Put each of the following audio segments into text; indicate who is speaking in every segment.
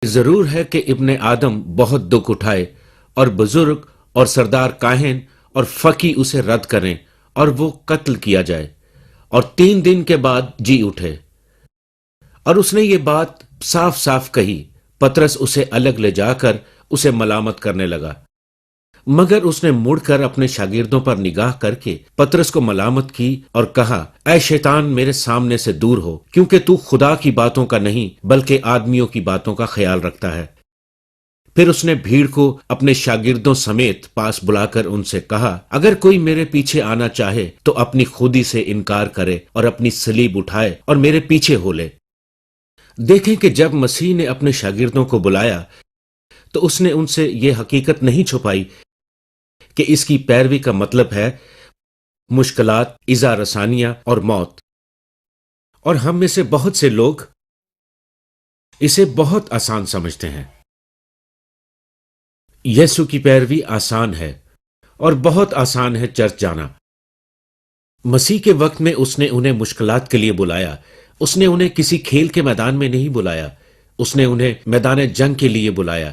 Speaker 1: ضرور ہے کہ ابن آدم بہت دکھ اٹھائے اور بزرگ اور سردار کاہن اور فقی اسے رد کریں اور وہ قتل کیا جائے اور 3 دن کے بعد جی اٹھے۔ اور اس نے یہ بات صاف صاف کہی۔ پطرس اسے الگ لے جا کر اسے ملامت کرنے لگا، مگر اس نے مڑ کر اپنے شاگردوں پر نگاہ کر کے پطرس کو ملامت کی اور کہا، اے شیطان، میرے سامنے سے دور ہو، کیونکہ تو خدا کی باتوں کا نہیں بلکہ آدمیوں کی باتوں کا خیال رکھتا ہے۔ پھر اس نے بھیڑ کو اپنے شاگردوں سمیت پاس بلا کر ان سے کہا، اگر کوئی میرے پیچھے آنا چاہے تو اپنی خودی سے انکار کرے اور اپنی صلیب اٹھائے اور میرے پیچھے ہو لے۔ دیکھیں کہ جب مسیح نے اپنے شاگردوں کو بلایا تو اس نے ان سے یہ حقیقت نہیں چھپائی کہ اس کی پیروی کا مطلب ہے مشکلات، ایذا رسانیاں اور موت۔ اور ہم میں سے بہت سے لوگ اسے بہت آسان سمجھتے ہیں۔ یسوع کی پیروی آسان ہے اور بہت آسان ہے چرچ جانا۔ مسیح کے وقت میں اس نے انہیں مشکلات کے لیے بلایا۔ اس نے انہیں کسی کھیل کے میدان میں نہیں بلایا، اس نے انہیں میدان جنگ کے لیے بلایا۔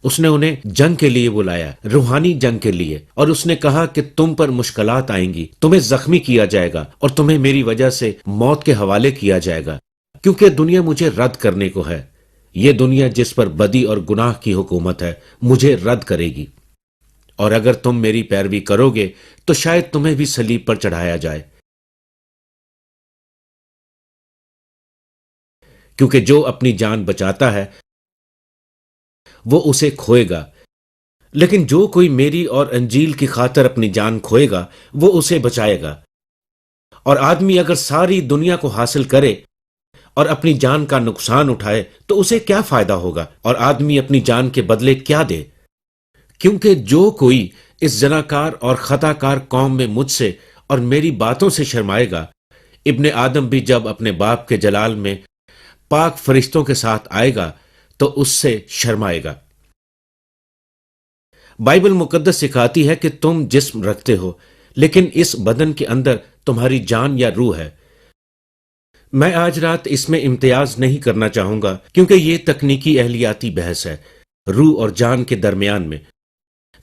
Speaker 1: اس نے انہیں جنگ کے لیے بلایا، روحانی جنگ کے لیے، اور اس نے کہا کہ تم پر مشکلات آئیں گی، تمہیں زخمی کیا جائے گا اور تمہیں میری وجہ سے موت کے حوالے کیا جائے گا، کیونکہ دنیا مجھے رد کرنے کو ہے۔ یہ دنیا جس پر بدی اور گناہ کی حکومت ہے مجھے رد کرے گی، اور اگر تم میری پیروی کرو گے تو شاید تمہیں بھی صلیب پر چڑھایا جائے، کیونکہ جو اپنی جان بچاتا ہے وہ اسے کھوئے گا، لیکن جو کوئی میری اور انجیل کی خاطر اپنی جان کھوئے گا وہ اسے بچائے گا۔ اور آدمی اگر ساری دنیا کو حاصل کرے اور اپنی جان کا نقصان اٹھائے تو اسے کیا فائدہ ہوگا؟ اور آدمی اپنی جان کے بدلے کیا دے؟ کیونکہ جو کوئی اس زناکار اور خطا کار قوم میں مجھ سے اور میری باتوں سے شرمائے گا، ابن آدم بھی جب اپنے باپ کے جلال میں پاک فرشتوں کے ساتھ آئے گا تو اس سے شرمائے گا۔ بائبل مقدس سکھاتی ہے کہ تم جسم رکھتے ہو، لیکن اس بدن کے اندر تمہاری جان یا روح ہے۔ میں آج رات اس میں امتیاز نہیں کرنا چاہوں گا، کیونکہ یہ تکنیکی اہلیاتی بحث ہے روح اور جان کے درمیان میں۔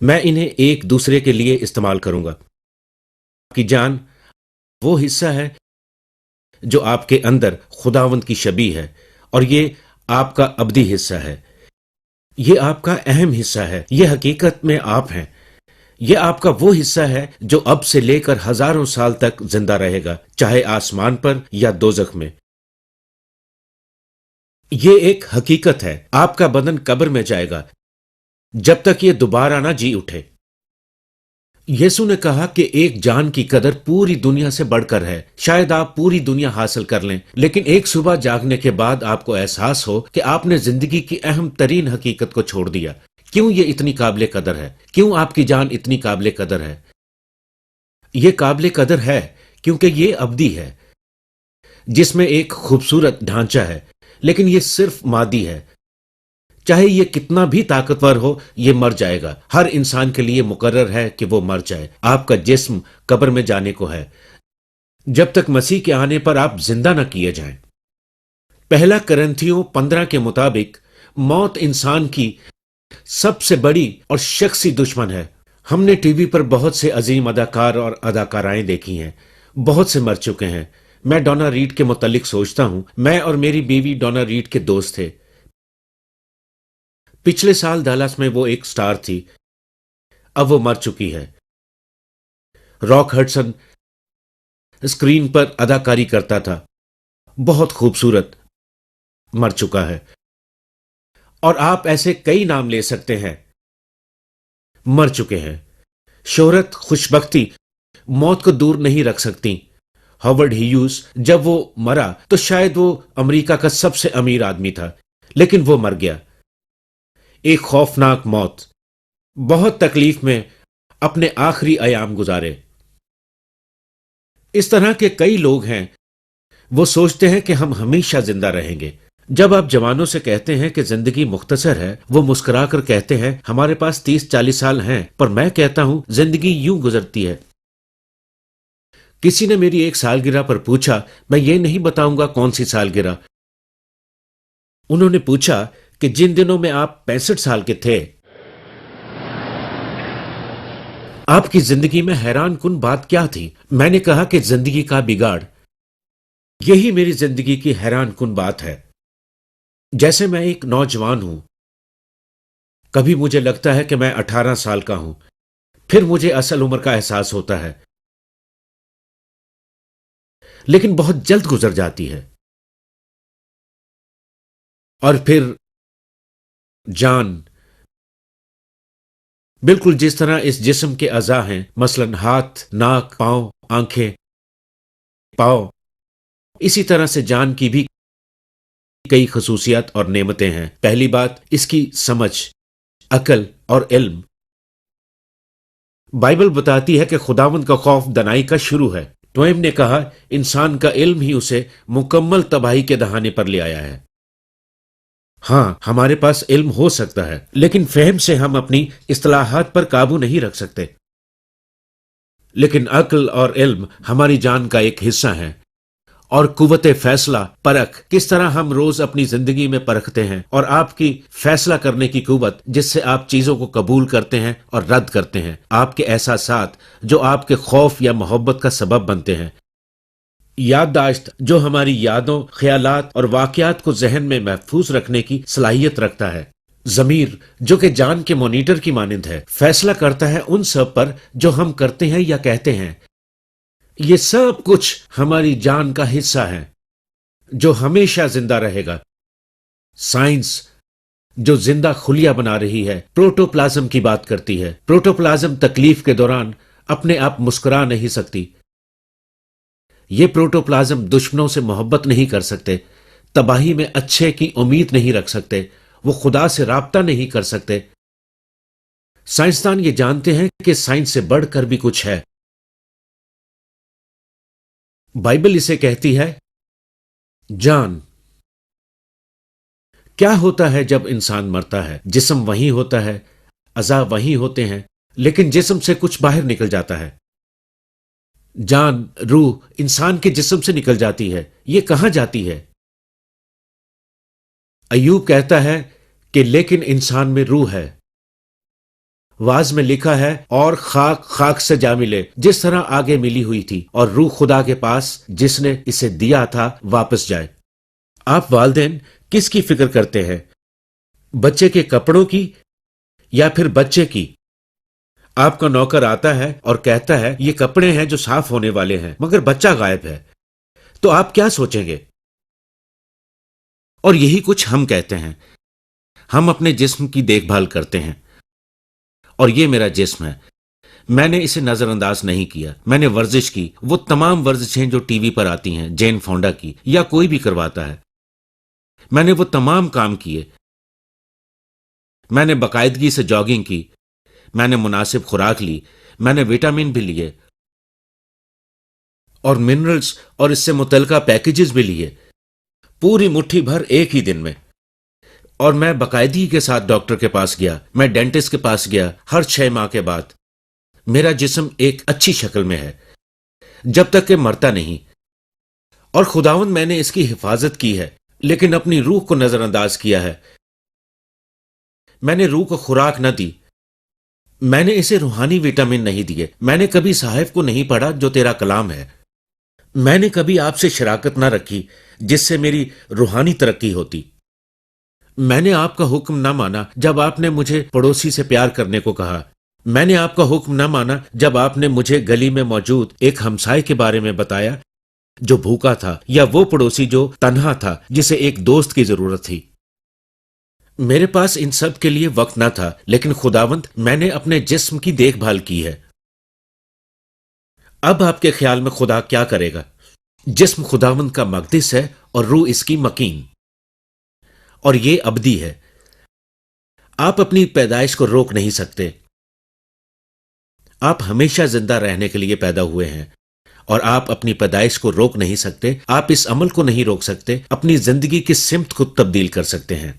Speaker 1: میں انہیں ایک دوسرے کے لیے استعمال کروں گا۔ آپ کی جان وہ حصہ ہے جو آپ کے اندر خداوند کی شبیہ ہے، اور یہ آپ کا ابدی حصہ ہے، یہ آپ کا اہم حصہ ہے، یہ حقیقت میں آپ ہیں۔ یہ آپ کا وہ حصہ ہے جو اب سے لے کر ہزاروں سال تک زندہ رہے گا، چاہے آسمان پر یا دوزخ میں۔ یہ ایک حقیقت ہے۔ آپ کا بدن قبر میں جائے گا جب تک یہ دوبارہ نہ جی اٹھے۔ یسوع نے کہا کہ ایک جان کی قدر پوری دنیا سے بڑھ کر ہے۔ شاید آپ پوری دنیا حاصل کر لیں، لیکن ایک صبح جاگنے کے بعد آپ کو احساس ہو کہ آپ نے زندگی کی اہم ترین حقیقت کو چھوڑ دیا۔ کیوں یہ اتنی قابل قدر ہے؟ کیوں آپ کی جان اتنی قابل قدر ہے؟ یہ قابل قدر ہے کیونکہ یہ ابدی ہے، جس میں ایک خوبصورت ڈھانچہ ہے، لیکن یہ صرف مادی ہے۔ چاہے یہ کتنا بھی طاقتور ہو، یہ مر جائے گا۔ ہر انسان کے لیے مقرر ہے کہ وہ مر جائے۔ آپ کا جسم قبر میں جانے کو ہے جب تک مسیح کے آنے پر آپ زندہ نہ کیے جائیں۔ پہلا کرنتھیوں 15 کے مطابق موت انسان کی سب سے بڑی اور شخصی دشمن ہے۔ ہم نے ٹی وی پر بہت سے عظیم اداکار اور اداکارائیں دیکھی ہیں، بہت سے مر چکے ہیں۔ میں ڈونا ریڈ کے متعلق سوچتا ہوں۔ میں اور میری بیوی ڈونا ریڈ کے دوست تھے۔ پچھلے سال ڈالاس میں وہ ایک سٹار تھی، اب وہ مر چکی ہے۔ راک ہڈسن اسکرین پر اداکاری کرتا تھا، بہت خوبصورت، مر چکا ہے۔ اور آپ ایسے کئی نام لے سکتے ہیں، مر چکے ہیں۔ شہرت، خوشبختی موت کو دور نہیں رکھ سکتی۔ ہاورڈ ہیوز جب وہ مرا تو شاید وہ امریکہ کا سب سے امیر آدمی تھا، لیکن وہ مر گیا۔ ایک خوفناک موت، بہت تکلیف میں اپنے آخری ایام گزارے۔ اس طرح کے کئی لوگ ہیں، وہ سوچتے ہیں کہ ہم ہمیشہ زندہ رہیں گے۔ جب آپ جوانوں سے کہتے ہیں کہ زندگی مختصر ہے، وہ مسکرا کر کہتے ہیں ہمارے پاس 30-40 سال ہیں، پر میں کہتا ہوں زندگی یوں گزرتی ہے۔ کسی نے میری ایک سالگرہ پر پوچھا، میں یہ نہیں بتاؤں گا کون سی سالگرہ، انہوں نے پوچھا کہ جن دنوں میں آپ 65 سال کے تھے آپ کی زندگی میں حیران کن بات کیا تھی؟ میں نے کہا کہ زندگی کا بگاڑ، یہی میری زندگی کی حیران کن بات ہے۔ جیسے میں ایک نوجوان ہوں، کبھی مجھے لگتا ہے کہ میں 18 سال کا ہوں، پھر مجھے اصل عمر کا احساس ہوتا ہے، لیکن بہت جلد گزر جاتی ہے۔ اور پھر جان، بالکل جس طرح اس جسم کے اعضاء ہیں، مثلا ہاتھ، ناک، پاؤں، آنکھیں، پاؤں، اسی طرح سے جان کی بھی کئی خصوصیات اور نعمتیں ہیں۔ پہلی بات اس کی سمجھ، عقل اور علم۔ بائبل بتاتی ہے کہ خداوند کا خوف دنائی کا شروع ہے۔ ٹویم نے کہا انسان کا علم ہی اسے مکمل تباہی کے دہانے پر لے آیا ہے۔ ہاں، ہمارے پاس علم ہو سکتا ہے، لیکن فہم سے ہم اپنی اصطلاحات پر قابو نہیں رکھ سکتے۔ لیکن عقل اور علم ہماری جان کا ایک حصہ ہیں، اور قوت فیصلہ، پرکھ، کس طرح ہم روز اپنی زندگی میں پرکھتے ہیں، اور آپ کی فیصلہ کرنے کی قوت جس سے آپ چیزوں کو قبول کرتے ہیں اور رد کرتے ہیں، آپ کے احساسات جو آپ کے خوف یا محبت کا سبب بنتے ہیں، یادداشت جو ہماری یادوں، خیالات اور واقعات کو ذہن میں محفوظ رکھنے کی صلاحیت رکھتا ہے، ضمیر جو کہ جان کے مانیٹر کی مانند ہے، فیصلہ کرتا ہے ان سب پر جو ہم کرتے ہیں یا کہتے ہیں۔ یہ سب کچھ ہماری جان کا حصہ ہے جو ہمیشہ زندہ رہے گا۔ سائنس جو زندہ خلیہ بنا رہی ہے، پروٹوپلازم کی بات کرتی ہے۔ پروٹوپلازم تکلیف کے دوران اپنے آپ مسکرا نہیں سکتی۔ یہ پروٹوپلازم دشمنوں سے محبت نہیں کر سکتے، تباہی میں اچھے کی امید نہیں رکھ سکتے، وہ خدا سے رابطہ نہیں کر سکتے۔ سائنسدان یہ جانتے ہیں کہ سائنس سے بڑھ کر بھی کچھ ہے۔ بائبل اسے کہتی ہے جان۔ کیا ہوتا ہے جب انسان مرتا ہے؟ جسم وہیں ہوتا ہے، اعضاء وہیں ہوتے ہیں، لیکن جسم سے کچھ باہر نکل جاتا ہے۔ جان، روح انسان کے جسم سے نکل جاتی ہے۔ یہ کہاں جاتی ہے؟ ایوب کہتا ہے کہ لیکن انسان میں روح ہے۔ واز میں لکھا ہے اور خاک خاک سے جا ملے، جس طرح آگے ملی ہوئی تھی، اور روح خدا کے پاس جس نے اسے دیا تھا واپس جائے۔ آپ والدین کس کی فکر کرتے ہیں؟ بچے کے کپڑوں کی یا پھر بچے کی؟ آپ کا نوکر آتا ہے اور کہتا ہے یہ کپڑے ہیں جو صاف ہونے والے ہیں، مگر بچہ غائب ہے، تو آپ کیا سوچیں گے؟ اور یہی کچھ ہم کہتے ہیں۔ ہم اپنے جسم کی دیکھ بھال کرتے ہیں، اور یہ میرا جسم ہے، میں نے اسے نظر انداز نہیں کیا۔ میں نے ورزش کی، وہ تمام ورزشیں جو ٹی وی پر آتی ہیں، جین فونڈا کی یا کوئی بھی کرواتا ہے، میں نے وہ تمام کام کیے۔ میں نے باقاعدگی سے جاگنگ کی، میں نے مناسب خوراک لی، میں نے وٹامن بھی لیے اور منرلز اور اس سے متعلقہ پیکیجز بھی لیے، پوری مٹھی بھر ایک ہی دن میں۔ اور میں باقاعدگی کے ساتھ ڈاکٹر کے پاس گیا، میں ڈینٹسٹ کے پاس گیا ہر 6 ماہ کے بعد۔ میرا جسم ایک اچھی شکل میں ہے جب تک کہ مرتا نہیں، اور خداوند میں نے اس کی حفاظت کی ہے، لیکن اپنی روح کو نظر انداز کیا ہے۔ میں نے روح کو خوراک نہ دی، میں نے اسے روحانی وٹامن نہیں دیے، میں نے کبھی صحائف کو نہیں پڑھا جو تیرا کلام ہے، میں نے کبھی آپ سے شراکت نہ رکھی جس سے میری روحانی ترقی ہوتی۔ میں نے آپ کا حکم نہ مانا جب آپ نے مجھے پڑوسی سے پیار کرنے کو کہا، میں نے آپ کا حکم نہ مانا جب آپ نے مجھے گلی میں موجود ایک ہمسائے کے بارے میں بتایا جو بھوکا تھا، یا وہ پڑوسی جو تنہا تھا جسے ایک دوست کی ضرورت تھی۔ میرے پاس ان سب کے لیے وقت نہ تھا، لیکن خداوند میں نے اپنے جسم کی دیکھ بھال کی ہے۔ اب آپ کے خیال میں خدا کیا کرے گا؟ جسم خداوند کا مقدس ہے اور روح اس کی مکین، اور یہ ابدی ہے۔ آپ اپنی پیدائش کو روک نہیں سکتے۔ آپ ہمیشہ زندہ رہنے کے لیے پیدا ہوئے ہیں، اور آپ اپنی پیدائش کو روک نہیں سکتے۔ آپ اس عمل کو نہیں روک سکتے، اپنی زندگی کی سمت کو تبدیل کر سکتے ہیں۔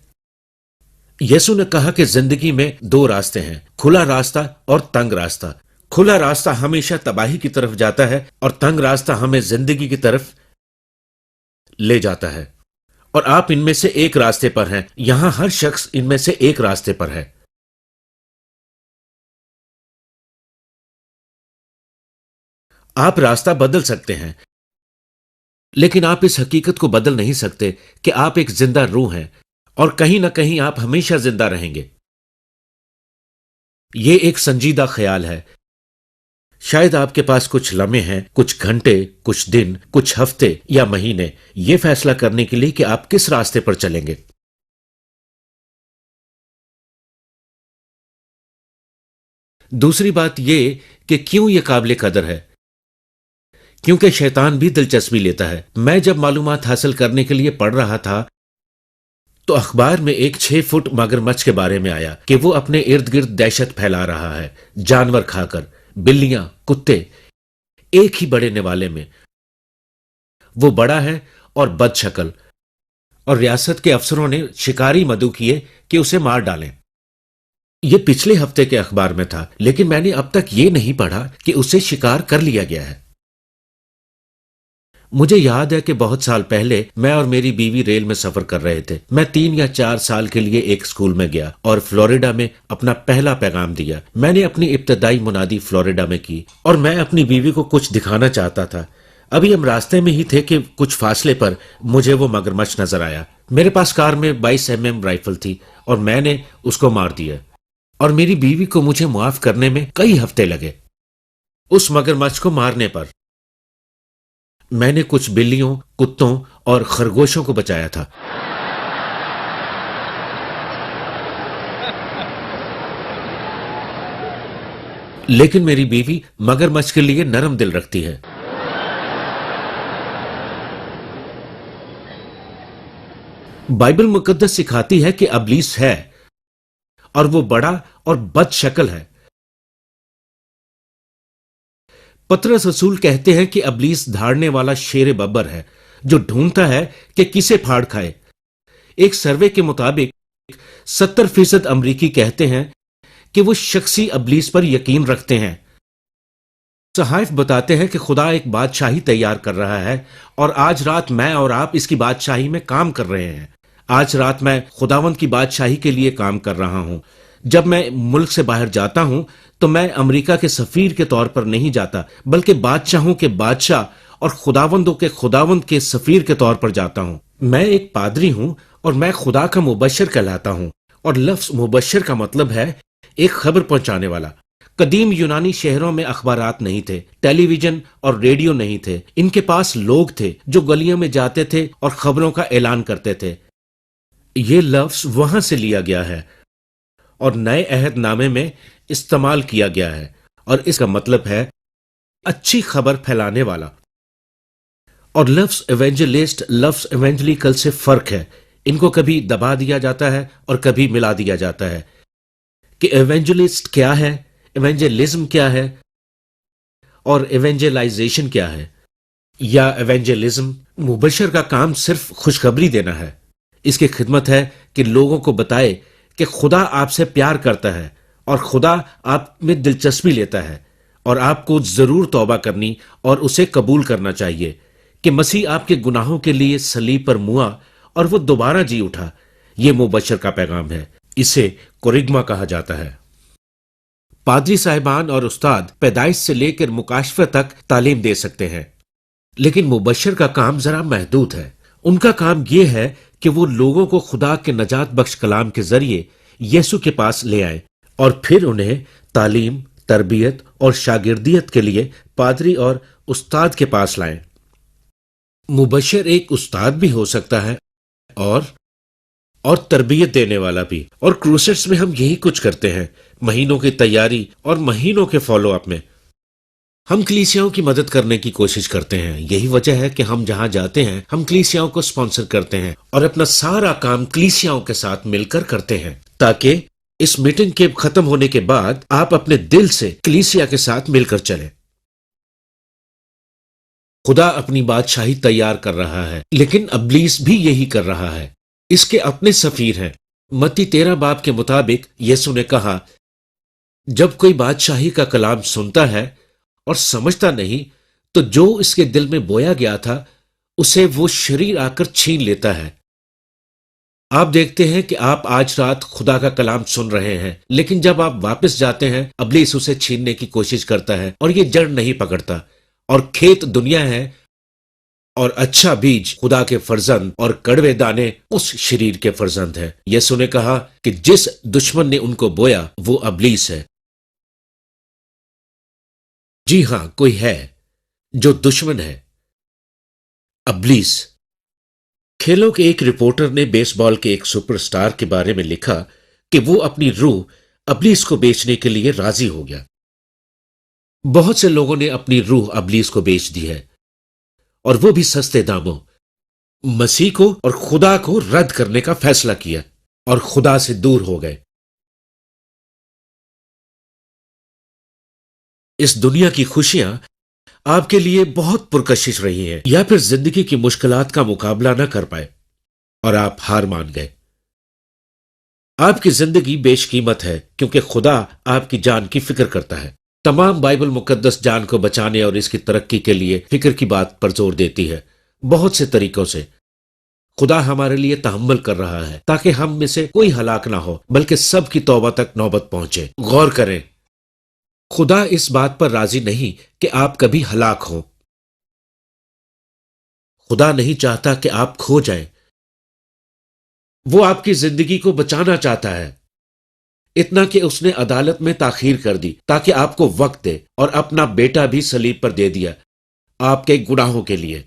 Speaker 1: یسوع نے کہا کہ زندگی میں 2 راستے ہیں، کھلا راستہ اور تنگ راستہ۔ کھلا راستہ ہمیشہ تباہی کی طرف جاتا ہے، اور تنگ راستہ ہمیں زندگی کی طرف لے جاتا ہے۔ اور آپ ان میں سے ایک راستے پر ہیں. یہاں ہر شخص ان میں سے ایک راستے پر ہے. آپ راستہ بدل سکتے ہیں، لیکن آپ اس حقیقت کو بدل نہیں سکتے کہ آپ ایک زندہ روح ہیں اور کہیں نہ کہیں آپ ہمیشہ زندہ رہیں گے. یہ ایک سنجیدہ خیال ہے. شاید آپ کے پاس کچھ لمحے ہیں، کچھ گھنٹے، کچھ دن، کچھ ہفتے یا مہینے، یہ فیصلہ کرنے کے لیے کہ آپ کس راستے پر چلیں گے. دوسری بات یہ کہ کیوں یہ قابل قدر ہے. کیونکہ شیطان بھی دلچسپی لیتا ہے. میں جب معلومات حاصل کرنے کے لیے پڑھ رہا تھا تو اخبار میں ایک 6 فٹ مگر مچھ کے بارے میں آیا کہ وہ اپنے ارد گرد دہشت پھیلا رہا ہے، جانور کھا کر. بلیاں، کتے، ایک ہی بڑے نوالے میں. وہ بڑا ہے اور بد شکل، اور ریاست کے افسروں نے شکاری مدعو کیے کہ اسے مار ڈالیں. یہ پچھلے ہفتے کے اخبار میں تھا، لیکن میں نے اب تک یہ نہیں پڑھا کہ اسے شکار کر لیا گیا ہے. مجھے یاد ہے کہ بہت سال پہلے میں اور میری بیوی ریل میں سفر کر رہے تھے. میں 3 یا 4 سال کے لیے ایک اسکول میں گیا اور فلوریڈا میں اپنا پہلا پیغام دیا. میں نے اپنی ابتدائی منادی فلوریڈا میں کی اور میں اپنی بیوی کو کچھ دکھانا چاہتا تھا. ابھی ہم راستے میں ہی تھے کہ کچھ فاصلے پر مجھے وہ مگرمچھ نظر آیا. میرے پاس کار میں 22 mm رائفل تھی اور میں نے اس کو مار دیا، اور میری بیوی کو مجھے معاف کرنے میں کئی ہفتے لگے. اس مگرمچھ کو مارنے پر میں نے کچھ بلیوں، کتوں اور خرگوشوں کو بچایا تھا. لیکن میری بیوی مگرمچھ کے لیے نرم دل رکھتی ہے. بائبل مقدس سکھاتی ہے کہ ابلیس ہے اور وہ بڑا اور بد شکل ہے. پطرس رسول کہتے ہیں کہ ابلیس دھاڑنے والا شیر ببر ہے جو ڈھونڈتا ہے کہ کسے پھاڑ کھائے. ایک سروے کے مطابق 70% امریکی کہتے ہیں کہ وہ شخصی ابلیس پر یقین رکھتے ہیں. صحائف بتاتے ہیں کہ خدا ایک بادشاہی تیار کر رہا ہے، اور آج رات میں اور آپ اس کی بادشاہی میں کام کر رہے ہیں. آج رات میں خداوند کی بادشاہی کے لیے کام کر رہا ہوں. جب میں ملک سے باہر جاتا ہوں تو میں امریکہ کے سفیر کے طور پر نہیں جاتا، بلکہ بادشاہوں کے بادشاہ اور خداوندوں کے خداوند کے سفیر کے طور پر جاتا ہوں. میں ایک پادری ہوں اور میں خدا کا مبشر کہلاتا ہوں، اور لفظ مبشر کا مطلب ہے ایک خبر پہنچانے والا. قدیم یونانی شہروں میں اخبارات نہیں تھے، ٹیلی ویژن اور ریڈیو نہیں تھے. ان کے پاس لوگ تھے جو گلیوں میں جاتے تھے اور خبروں کا اعلان کرتے تھے. یہ لفظ وہاں سے لیا گیا ہے اور نئے عہد نامے میں استعمال کیا گیا ہے، اور اس کا مطلب ہے اچھی خبر پھیلانے والا. اور لفظ ایونجلسٹ لفظ ایونجلیکل سے فرق ہے. ان کو کبھی دبا دیا جاتا ہے اور کبھی ملا دیا جاتا ہے کہ ایونجلسٹ کیا ہے، ایونجلزم کیا ہے، اور ایونجلائزیشن کیا ہے. یا ایونجلزم مبشر کا کام صرف خوشخبری دینا ہے. اس کی خدمت ہے کہ لوگوں کو بتائے کہ خدا آپ سے پیار کرتا ہے اور خدا آپ میں دلچسپی لیتا ہے، اور آپ کو ضرور توبہ کرنی اور اسے قبول کرنا چاہیے کہ مسیح آپ کے گناہوں کے لیے صلیب پر موا اور وہ دوبارہ جی اٹھا. یہ مبشر کا پیغام ہے. اسے کوریگما کہا جاتا ہے. پادری صاحبان اور استاد پیدائش سے لے کر مکاشفہ تک تعلیم دے سکتے ہیں، لیکن مبشر کا کام ذرا محدود ہے. ان کا کام یہ ہے کہ وہ لوگوں کو خدا کے نجات بخش کلام کے ذریعے یسوع کے پاس لے آئیں، اور پھر انہیں تعلیم، تربیت اور شاگردیت کے لیے پادری اور استاد کے پاس لائیں. مبشر ایک استاد بھی ہو سکتا ہے اور تربیت دینے والا بھی. اور کروسٹس میں ہم یہی کچھ کرتے ہیں، مہینوں کی تیاری اور مہینوں کے فالو اپ میں ہم کلیسیاؤں کی مدد کرنے کی کوشش کرتے ہیں. یہی وجہ ہے کہ ہم جہاں جاتے ہیں ہم کلیسیاؤں کو سپانسر کرتے ہیں اور اپنا سارا کام کلیسیاؤں کے ساتھ مل کر کرتے ہیں، تاکہ اس میٹنگ کے ختم ہونے کے بعد آپ اپنے دل سے کلیسیا کے ساتھ مل کر چلیں. خدا اپنی بادشاہی تیار کر رہا ہے، لیکن ابلیس بھی یہی کر رہا ہے. اس کے اپنے سفیر ہیں. متی 13 کے مطابق یسوع نے کہا، جب کوئی بادشاہی کا کلام سنتا ہے اور سمجھتا نہیں تو جو اس کے دل میں بویا گیا تھا اسے وہ شریر آ کر چھین لیتا ہے. آپ دیکھتے ہیں کہ آپ آج رات خدا کا کلام سن رہے ہیں، لیکن جب آپ واپس جاتے ہیں ابلیس اسے چھیننے کی کوشش کرتا ہے اور یہ جڑ نہیں پکڑتا، اور کھیت دنیا ہے اور اچھا بیج خدا کے فرزند اور کڑوے دانے اس شریر کے فرزند ہے۔ یسوع نے کہا کہ جس دشمن نے ان کو بویا وہ ابلیس ہے۔ جی ہاں، کوئی ہے جو دشمن ہے، ابلیس۔ کھیلوں کے ایک رپورٹر نے بیس بال کے ایک سپر سٹار کے بارے میں لکھا کہ وہ اپنی روح ابلیس کو بیچنے کے لیے راضی ہو گیا۔ بہت سے لوگوں نے اپنی روح ابلیس کو بیچ دی ہے، اور وہ بھی سستے داموں۔ مسیح کو اور خدا کو رد کرنے کا فیصلہ کیا اور خدا سے دور ہو گئے۔ اس دنیا کی خوشیاں آپ کے لیے بہت پرکشش رہی ہیں، یا پھر زندگی کی مشکلات کا مقابلہ نہ کر پائے اور آپ ہار مان گئے۔ آپ کی زندگی بیش قیمت ہے کیونکہ خدا آپ کی جان کی فکر کرتا ہے۔ تمام بائبل مقدس جان کو بچانے اور اس کی ترقی کے لیے فکر کی بات پر زور دیتی ہے۔ بہت سے طریقوں سے خدا ہمارے لیے تحمل کر رہا ہے تاکہ ہم میں سے کوئی ہلاک نہ ہو بلکہ سب کی توبہ تک نوبت پہنچے۔ غور کریں، خدا اس بات پر راضی نہیں کہ آپ کبھی ہلاک ہوں۔ خدا نہیں چاہتا کہ آپ کھو جائیں، وہ آپ کی زندگی کو بچانا چاہتا ہے، اتنا کہ اس نے عدالت میں تاخیر کر دی تاکہ آپ کو وقت دے، اور اپنا بیٹا بھی صلیب پر دے دیا آپ کے گناہوں کے لیے۔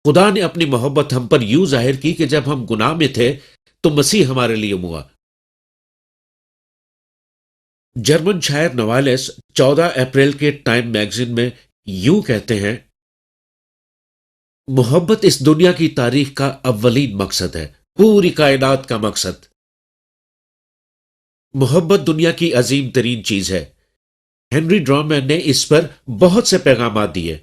Speaker 1: خدا نے اپنی محبت ہم پر یوں ظاہر کی کہ جب ہم گناہ میں تھے تو مسیح ہمارے لیے ہوا۔ جرمن شاعر نوالس 14 اپریل کے ٹائم میگزین میں یوں کہتے ہیں، محبت اس دنیا کی تاریخ کا اولین مقصد ہے، پوری کائنات کا مقصد۔ محبت دنیا کی عظیم ترین چیز ہے۔ ہنری ڈرامین نے اس پر بہت سے پیغامات دیے،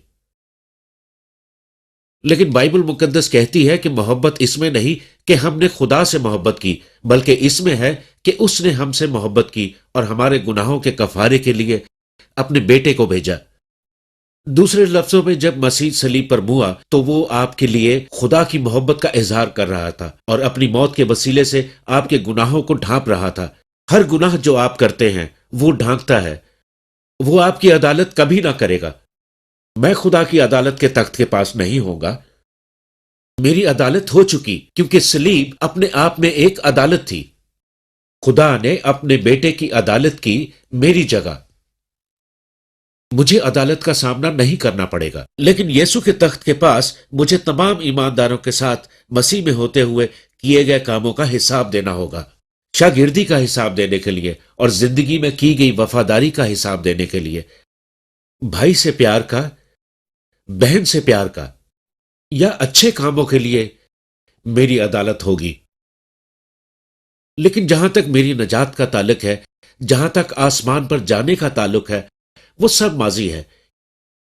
Speaker 1: لیکن بائبل مقدس کہتی ہے کہ محبت اس میں نہیں کہ ہم نے خدا سے محبت کی، بلکہ اس میں ہے کہ اس نے ہم سے محبت کی اور ہمارے گناہوں کے کفارے کے لیے اپنے بیٹے کو بھیجا۔ دوسرے لفظوں میں جب مسیح صلیب پر ہوا تو وہ آپ کے لیے خدا کی محبت کا اظہار کر رہا تھا اور اپنی موت کے وسیلے سے آپ کے گناہوں کو ڈھانپ رہا تھا۔ ہر گناہ جو آپ کرتے ہیں وہ ڈھانکتا ہے، وہ آپ کی عدالت کبھی نہ کرے گا۔ میں خدا کی عدالت کے تخت کے پاس نہیں ہوں گا، میری عدالت ہو چکی، کیونکہ صلیب اپنے آپ میں ایک عدالت تھی۔ خدا نے اپنے بیٹے کی عدالت کی میری جگہ، مجھے عدالت کا سامنا نہیں کرنا پڑے گا، لیکن یسوع کے تخت کے پاس مجھے تمام ایمانداروں کے ساتھ مسیح میں ہوتے ہوئے کیے گئے کاموں کا حساب دینا ہوگا، شاگردی کا حساب دینے کے لیے اور زندگی میں کی گئی وفاداری کا حساب دینے کے لیے، بھائی سے پیار کا، بہن سے پیار کا، یا اچھے کاموں کے لیے میری عدالت ہوگی۔ لیکن جہاں تک میری نجات کا تعلق ہے، جہاں تک آسمان پر جانے کا تعلق ہے، وہ سب ماضی ہے،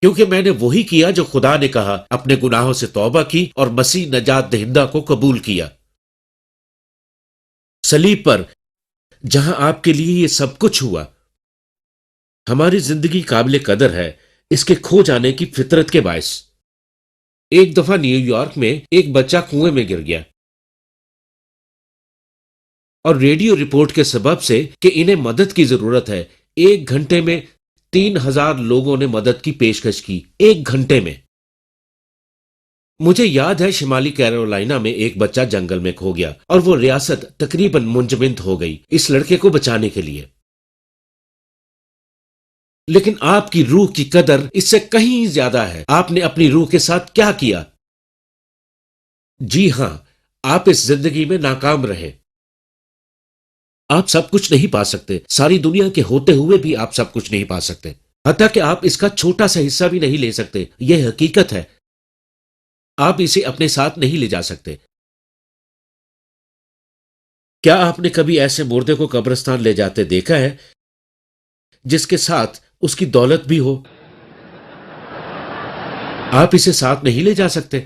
Speaker 1: کیونکہ میں نے وہی کیا جو خدا نے کہا، اپنے گناہوں سے توبہ کی اور مسیح نجات دہندہ کو قبول کیا۔ صلیب پر جہاں آپ کے لیے یہ سب کچھ ہوا، ہماری زندگی قابل قدر ہے اس کے کھو جانے کی فطرت کے باعث۔ ایک دفعہ نیو یارک میں ایک بچہ کنویں میں گر گیا، اور ریڈیو رپورٹ کے سبب سے کہ انہیں مدد کی ضرورت ہے، 1 گھنٹے میں 3000 لوگوں نے مدد کی پیشکش کی، 1 گھنٹے میں۔ مجھے یاد ہے شمالی کیرولائنا میں ایک بچہ جنگل میں کھو گیا اور وہ ریاست تقریباً منجمد ہو گئی اس لڑکے کو بچانے کے لیے۔ لیکن آپ کی روح کی قدر اس سے کہیں زیادہ ہے۔ آپ نے اپنی روح کے ساتھ کیا کیا؟ جی ہاں، آپ اس زندگی میں ناکام رہے۔ آپ سب کچھ نہیں پا سکتے، ساری دنیا کے ہوتے ہوئے بھی آپ سب کچھ نہیں پا سکتے، حتیٰ کہ آپ اس کا چھوٹا سا حصہ بھی نہیں لے سکتے۔ یہ حقیقت ہے، آپ اسے اپنے ساتھ نہیں لے جا سکتے۔ کیا آپ نے کبھی ایسے مردے کو قبرستان لے جاتے دیکھا ہے جس کے ساتھ اس کی دولت بھی ہو؟ آپ اسے ساتھ نہیں لے جا سکتے۔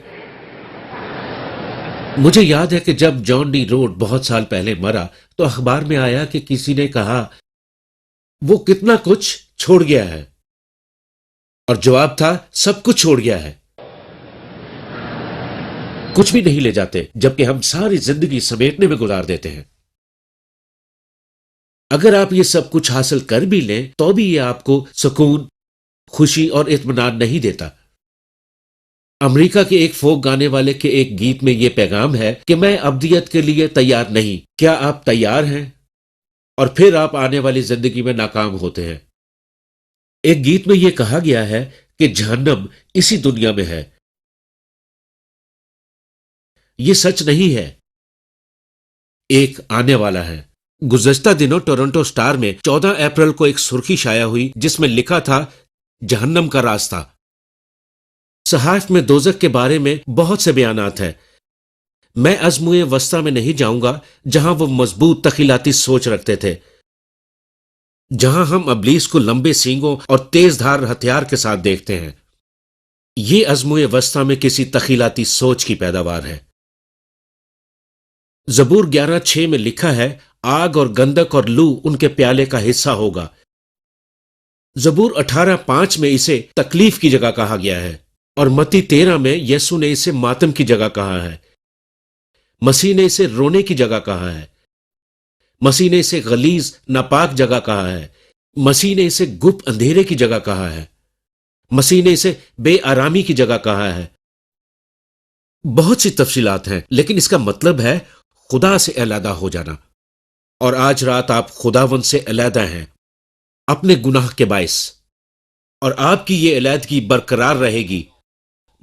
Speaker 1: مجھے یاد ہے کہ جب جان ڈی روڈ بہت سال پہلے مرا تو اخبار میں آیا کہ کسی نے کہا وہ کتنا کچھ چھوڑ گیا ہے، اور جواب تھا سب کچھ چھوڑ گیا ہے۔ کچھ بھی نہیں لے جاتے، جبکہ ہم ساری زندگی سمیٹنے میں گزار دیتے ہیں۔ اگر آپ یہ سب کچھ حاصل کر بھی لیں تو بھی یہ آپ کو سکون، خوشی اور اطمینان نہیں دیتا۔ امریکہ کے ایک فوک گانے والے کے ایک گیت میں یہ پیغام ہے کہ میں ابدیت کے لیے تیار نہیں، کیا آپ تیار ہیں؟ اور پھر آپ آنے والی زندگی میں ناکام ہوتے ہیں۔ ایک گیت میں یہ کہا گیا ہے کہ جہنم اسی دنیا میں ہے۔ یہ سچ نہیں ہے، ایک آنے والا ہے۔ گزشتہ دنوں ٹورنٹو سٹار میں 14 اپریل کو ایک سرخی شائع ہوئی جس میں لکھا تھا جہنم کا راستہ۔ صحائف میں دوزخ کے بارے میں بہت سے بیانات ہیں۔ میں ازموئے وسطی میں نہیں جاؤں گا جہاں وہ مضبوط تخیلاتی سوچ رکھتے تھے، جہاں ہم ابلیس کو لمبے سینگوں اور تیز دھار ہتھیار کے ساتھ دیکھتے ہیں۔ یہ ازموئے وسطی میں کسی تخیلاتی سوچ کی پیداوار ہے۔ زبور 11:6 میں لکھا ہے آگ اور گندک اور لو ان کے پیالے کا حصہ ہوگا۔ زبور 18:5 میں اسے تکلیف کی جگہ کہا گیا ہے، اور متی 13 میں یسوع نے اسے ماتم کی جگہ کہا ہے۔ مسیح نے اسے رونے کی جگہ کہا ہے۔ مسیح نے اسے غلیظ ناپاک جگہ کہا ہے۔ مسیح نے اسے گپ اندھیرے کی جگہ کہا ہے۔ مسیح نے اسے بے آرامی کی جگہ کہا ہے۔ بہت سی تفصیلات ہیں، لیکن اس کا مطلب ہے خدا سے علیحدہ ہو جانا۔ اور آج رات آپ خداوند سے علیحدہ ہیں اپنے گناہ کے باعث، اور آپ کی یہ علیحدگی برقرار رہے گی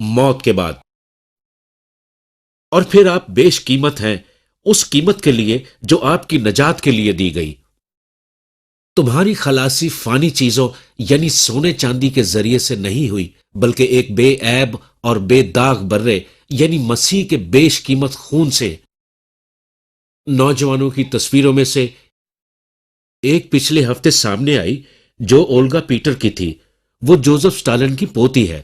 Speaker 1: موت کے بعد۔ اور پھر آپ بیش قیمت ہیں اس قیمت کے لیے جو آپ کی نجات کے لیے دی گئی۔ تمہاری خلاصی فانی چیزوں یعنی سونے چاندی کے ذریعے سے نہیں ہوئی، بلکہ ایک بے عیب اور بے داغ برے یعنی مسیح کے بیش قیمت خون سے۔ نوجوانوں کی تصویروں میں سے ایک پچھلے ہفتے سامنے آئی جو اولگا پیٹر کی تھی۔ وہ جوزف سٹالن کی پوتی ہے۔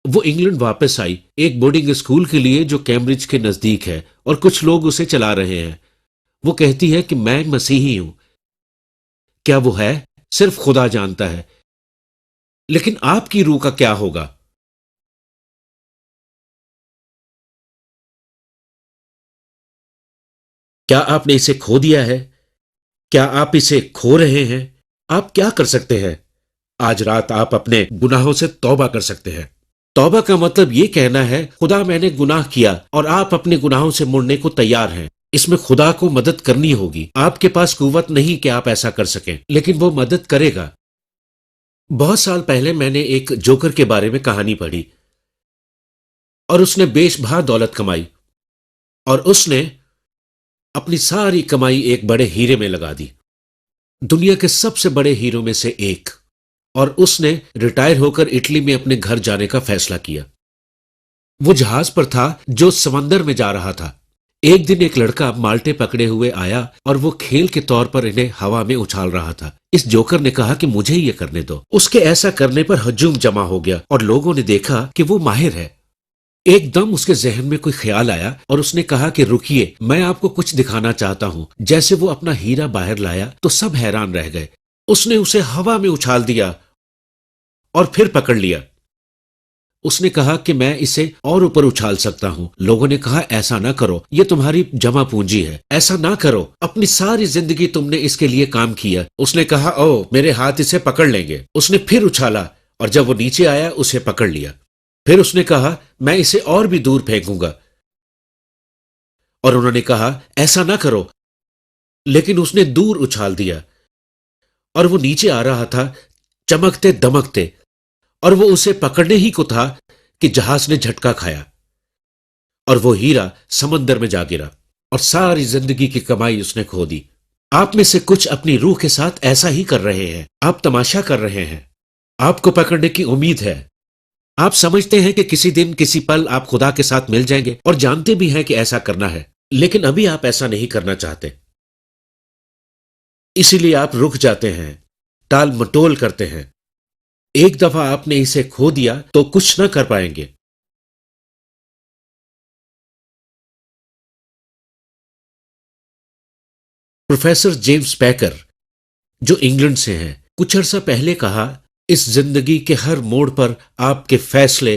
Speaker 1: وہ انگلینڈ واپس آئی ایک بورڈنگ اسکول کے لیے جو کیمبرج کے نزدیک ہے، اور کچھ لوگ اسے چلا رہے ہیں۔ وہ کہتی ہے کہ میں مسیحی ہوں۔ کیا وہ ہے؟ صرف خدا جانتا ہے۔ لیکن آپ کی روح کا کیا ہوگا؟ کیا آپ نے اسے کھو دیا ہے؟ کیا آپ اسے کھو رہے ہیں؟ آپ کیا کر سکتے ہیں؟ آج رات آپ اپنے گناہوں سے توبہ کر سکتے ہیں۔ توبہ کا مطلب یہ کہنا ہے خدا میں نے گناہ کیا، اور آپ اپنے گناہوں سے مڑنے کو تیار ہیں۔ اس میں خدا کو مدد کرنی ہوگی۔ آپ کے پاس قوت نہیں کہ آپ ایسا کر سکیں، لیکن وہ مدد کرے گا۔ بہت سال پہلے میں نے ایک جوکر کے بارے میں کہانی پڑھی، اور اس نے بیش بہا دولت کمائی، اور اس نے اپنی ساری کمائی ایک بڑے ہیرے میں لگا دی، دنیا کے سب سے بڑے ہیروں میں سے ایک۔ اور اس نے ریٹائر ہو کر اٹلی میں اپنے گھر جانے کا فیصلہ کیا۔ وہ جہاز پر تھا جو سمندر میں جا رہا تھا۔ ایک دن ایک لڑکا مالٹے پکڑے ہوئے آیا اور وہ کھیل کے طور پر انہیں ہوا میں اچھال رہا تھا۔ اس جوکر نے کہا کہ مجھے یہ کرنے دو۔ اس کے ایسا کرنے پر ہجوم جمع ہو گیا اور لوگوں نے دیکھا کہ وہ ماہر ہے۔ ایک دم اس کے ذہن میں کوئی خیال آیا اور اس نے کہا کہ رکیے، میں آپ کو کچھ دکھانا چاہتا ہوں۔ جیسے وہ اپنا ہیرا باہر لایا تو سب حیران رہ گئے۔ اس نے اسے ہوا میں اچھال دیا اور پھر پکڑ لیا۔ اس نے کہا کہ میں اسے اور اوپر اچھال سکتا ہوں۔ لوگوں نے کہا ایسا نہ کرو، یہ تمہاری جمع پونجی ہے، ایسا نہ کرو، اپنی ساری زندگی تم نے اس کے لیے کام کیا۔ اس نے کہا او میرے ہاتھ اسے پکڑ لیں گے۔ اس نے پھر اچھالا اور جب وہ نیچے آیا اسے پکڑ لیا۔ پھر اس نے کہا میں اسے اور بھی دور پھینکوں گا، اور انہوں نے کہا ایسا نہ کرو، لیکن اس نے دور اچھال دیا اور وہ نیچے آ رہا تھا چمکتے دمکتے، اور وہ اسے پکڑنے ہی کو تھا کہ جہاز نے جھٹکا کھایا اور وہ ہیرا سمندر میں جا گرا اور ساری زندگی کی کمائی اس نے کھو دی۔ آپ میں سے کچھ اپنی روح کے ساتھ ایسا ہی کر رہے ہیں۔ آپ تماشا کر رہے ہیں، آپ کو پکڑنے کی امید ہے۔ آپ سمجھتے ہیں کہ کسی دن کسی پل آپ خدا کے ساتھ مل جائیں گے، اور جانتے بھی ہیں کہ ایسا کرنا ہے، لیکن ابھی آپ ایسا نہیں کرنا چاہتے۔ اسی لیے آپ رک جاتے ہیں، ٹال مٹول کرتے ہیں۔ ایک دفعہ آپ نے اسے کھو دیا تو کچھ نہ کر پائیں گے۔ پروفیسر جیمز پیکر جو انگلینڈ سے ہیں، کچھ عرصہ پہلے کہا اس زندگی کے ہر موڑ پر آپ کے فیصلے